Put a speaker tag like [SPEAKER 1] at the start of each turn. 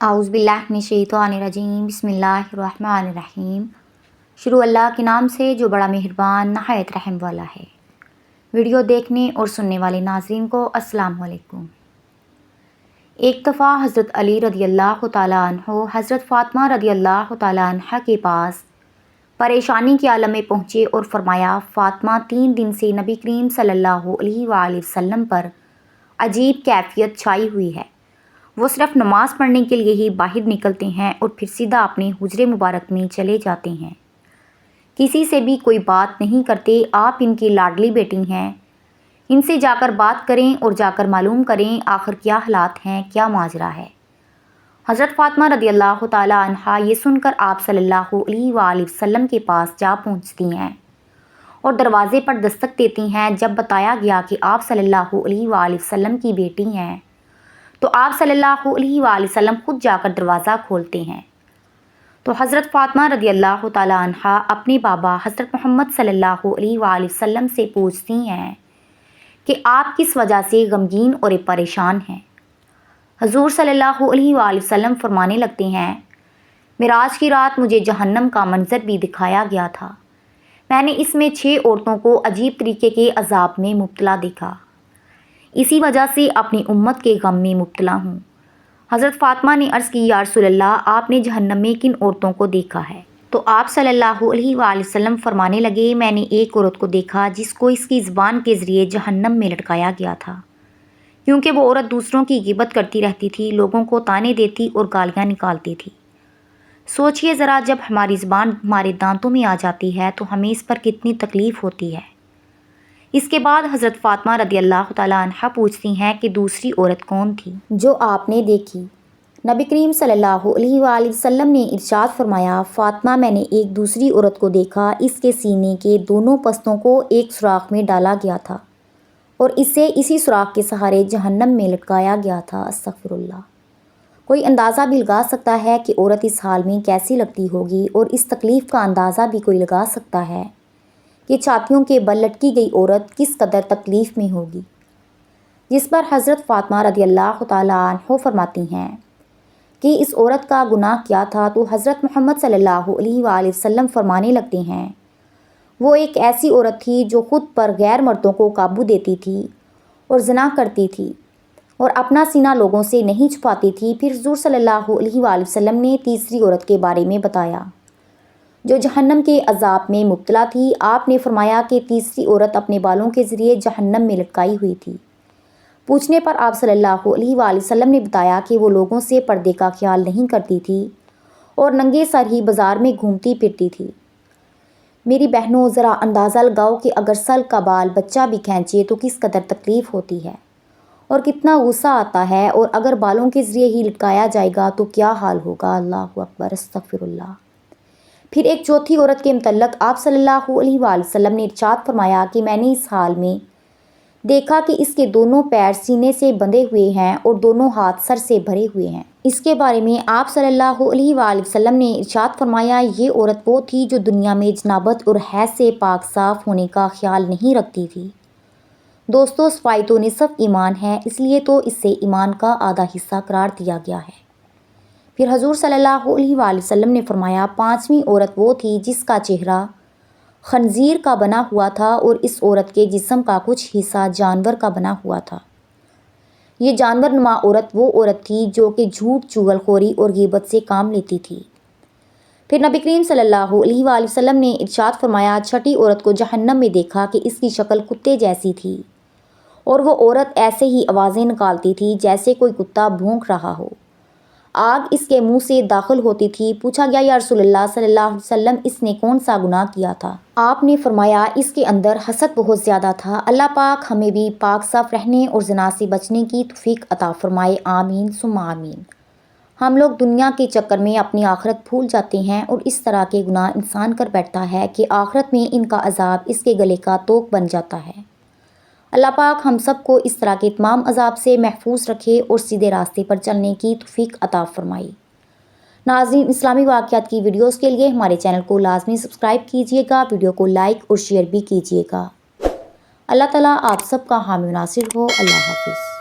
[SPEAKER 1] اعوذ باللہ من الشیطان الرجیم، بسم اللہ الرحمن الرحیم۔ شروع اللہ کے نام سے جو بڑا مہربان نہایت رحم والا ہے۔ ویڈیو دیکھنے اور سننے والے ناظرین کو السلام علیکم۔ ایک دفعہ حضرت علی رضی اللہ تعالیٰ عنہ حضرت فاطمہ رضی اللہ تعالیٰ عنہ کے پاس پریشانی کے عالم میں پہنچے اور فرمایا، فاطمہ 3 دن سے نبی کریم صلی اللہ علیہ وآلہ وسلم پر عجیب کیفیت چھائی ہوئی ہے۔ وہ صرف نماز پڑھنے کے لیے ہی باہر نکلتے ہیں اور پھر سیدھا اپنے حجرے مبارک میں چلے جاتے ہیں۔ کسی سے بھی کوئی بات نہیں کرتے۔ آپ ان کی لاڈلی بیٹی ہیں، ان سے جا کر بات کریں اور جا کر معلوم کریں آخر کیا حالات ہیں، کیا ماجرا ہے۔ حضرت فاطمہ رضی اللہ تعالیٰ عنہا یہ سن کر آپ صلی اللہ علیہ وآلہ وسلم کے پاس جا پہنچتی ہیں اور دروازے پر دستک دیتی ہیں۔ جب بتایا گیا کہ آپ صلی اللہ علیہ وآلہ وسلم کی بیٹی ہیں تو آپ صلی اللہ علیہ وآلہ وسلم خود جا کر دروازہ کھولتے ہیں۔ تو حضرت فاطمہ رضی اللہ تعالیٰ عنہا اپنے بابا حضرت محمد صلی اللہ علیہ وآلہ وسلم سے پوچھتی ہیں کہ آپ کس وجہ سے غمگین اور پریشان ہیں۔ حضور صلی اللہ علیہ وآلہ وسلم فرمانے لگتے ہیں، معراج کی رات مجھے جہنم کا منظر بھی دکھایا گیا تھا۔ میں نے اس میں 6 عورتوں کو عجیب طریقے کے عذاب میں مبتلا دیکھا، اسی وجہ سے اپنی امت کے غم میں مبتلا ہوں۔ حضرت فاطمہ نے عرض کی، یا رسول اللہ، آپ نے جہنم میں کن عورتوں کو دیکھا ہے؟ تو آپ صلی اللہ علیہ وآلہ وسلم فرمانے لگے، میں نے ایک عورت کو دیکھا جس کو اس کی زبان کے ذریعے جہنم میں لٹکایا گیا تھا، کیونکہ وہ عورت دوسروں کی غیبت کرتی رہتی تھی، لوگوں کو طعنے دیتی اور گالیاں نکالتی تھی۔ سوچئے ذرا، جب ہماری زبان ہمارے دانتوں میں آ جاتی ہے تو ہمیں اس پر کتنی تکلیف ہوتی ہے۔ اس کے بعد حضرت فاطمہ رضی اللہ تعالیٰ عنہ پوچھتی ہیں کہ دوسری عورت کون تھی جو آپ نے دیکھی؟ نبی کریم صلی اللہ علیہ وآلہ وسلم نے ارشاد فرمایا، فاطمہ، میں نے ایک دوسری عورت کو دیکھا، اس کے سینے کے دونوں پستوں کو ایک سوراخ میں ڈالا گیا تھا اور اسے اسی سوراخ کے سہارے جہنم میں لٹکایا گیا تھا۔ استغفر اللہ۔ کوئی اندازہ بھی لگا سکتا ہے کہ عورت اس حال میں کیسی لگتی ہوگی، اور اس تکلیف کا اندازہ بھی کوئی لگا سکتا ہے کہ چھاتیوں کے بل لٹکی گئی عورت کس قدر تکلیف میں ہوگی۔ جس پر حضرت فاطمہ رضی اللہ تعالیٰ عنہ فرماتی ہیں کہ اس عورت کا گناہ کیا تھا؟ تو حضرت محمد صلی اللہ علیہ وآلہ وسلم فرمانے لگتے ہیں، وہ ایک ایسی عورت تھی جو خود پر غیر مردوں کو قابو دیتی تھی اور زنا کرتی تھی اور اپنا سینہ لوگوں سے نہیں چھپاتی تھی۔ پھر حضور صلی اللہ علیہ وآلہ وسلم نے تیسری عورت کے بارے میں بتایا جو جہنم کے عذاب میں مبتلا تھی۔ آپ نے فرمایا کہ تیسری عورت اپنے بالوں کے ذریعے جہنم میں لٹکائی ہوئی تھی۔ پوچھنے پر آپ صلی اللہ علیہ وآلہ وسلم نے بتایا کہ وہ لوگوں سے پردے کا خیال نہیں کرتی تھی اور ننگے سر ہی بازار میں گھومتی پھرتی تھی۔ میری بہنوں، ذرا اندازہ لگاؤ کہ اگر سل کا بال بچہ بھی کھینچے تو کس قدر تکلیف ہوتی ہے اور کتنا غصہ آتا ہے، اور اگر بالوں کے ذریعے ہی لٹکایا جائے گا تو کیا حال ہوگا۔ اللہ اکبر، استغفر اللہ۔ پھر ایک چوتھی عورت کے متعلق آپ صلی اللہ علیہ وآلہ وسلم نے ارشاد فرمایا کہ میں نے اس حال میں دیکھا کہ اس کے دونوں پیر سینے سے بندھے ہوئے ہیں اور دونوں ہاتھ سر سے بھرے ہوئے ہیں۔ اس کے بارے میں آپ صلی اللہ علیہ وآلہ وسلم نے ارشاد فرمایا، یہ عورت وہ تھی جو دنیا میں جنابت اور حیض سے پاک صاف ہونے کا خیال نہیں رکھتی تھی۔ دوستو، صفائی تو نصف ایمان ہے، اس لیے تو اسے ایمان کا آدھا حصہ قرار دیا گیا ہے۔ پھر حضور صلی اللہ علیہ وآلہ وسلم نے فرمایا، 5ویں عورت وہ تھی جس کا چہرہ خنزیر کا بنا ہوا تھا اور اس عورت کے جسم کا کچھ حصہ جانور کا بنا ہوا تھا۔ یہ جانور نما عورت وہ عورت تھی جو کہ جھوٹ، چغل خوری اور غیبت سے کام لیتی تھی۔ پھر نبی کریم صلی اللہ علیہ وآلہ وسلم نے ارشاد فرمایا، 6ٹھی عورت کو جہنم میں دیکھا کہ اس کی شکل کتے جیسی تھی اور وہ عورت ایسے ہی آوازیں نکالتی تھی جیسے کوئی کتا بھونک رہا ہو۔ آگ اس کے منہ سے داخل ہوتی تھی۔ پوچھا گیا، یا رسول اللہ صلی اللہ علیہ وسلم، اس نے کون سا گناہ کیا تھا؟ آپ نے فرمایا، اس کے اندر حسد بہت زیادہ تھا۔ اللہ پاک ہمیں بھی پاک صاف رہنے اور زنا سے بچنے کی توفیق عطا فرمائے، آمین ثم آمین۔ ہم لوگ دنیا کے چکر میں اپنی آخرت بھول جاتے ہیں اور اس طرح کے گناہ انسان کر بیٹھتا ہے کہ آخرت میں ان کا عذاب اس کے گلے کا توق بن جاتا ہے۔ اللہ پاک ہم سب کو اس طرح کے تمام عذاب سے محفوظ رکھے اور سیدھے راستے پر چلنے کی توفیق عطا فرمائے۔ ناظرین، اسلامی واقعات کی ویڈیوز کے لیے ہمارے چینل کو لازمی سبسکرائب کیجیے گا، ویڈیو کو لائک اور شیئر بھی کیجیے گا۔ اللہ تعالیٰ آپ سب کا حامی و ناصر ہو۔ اللہ حافظ۔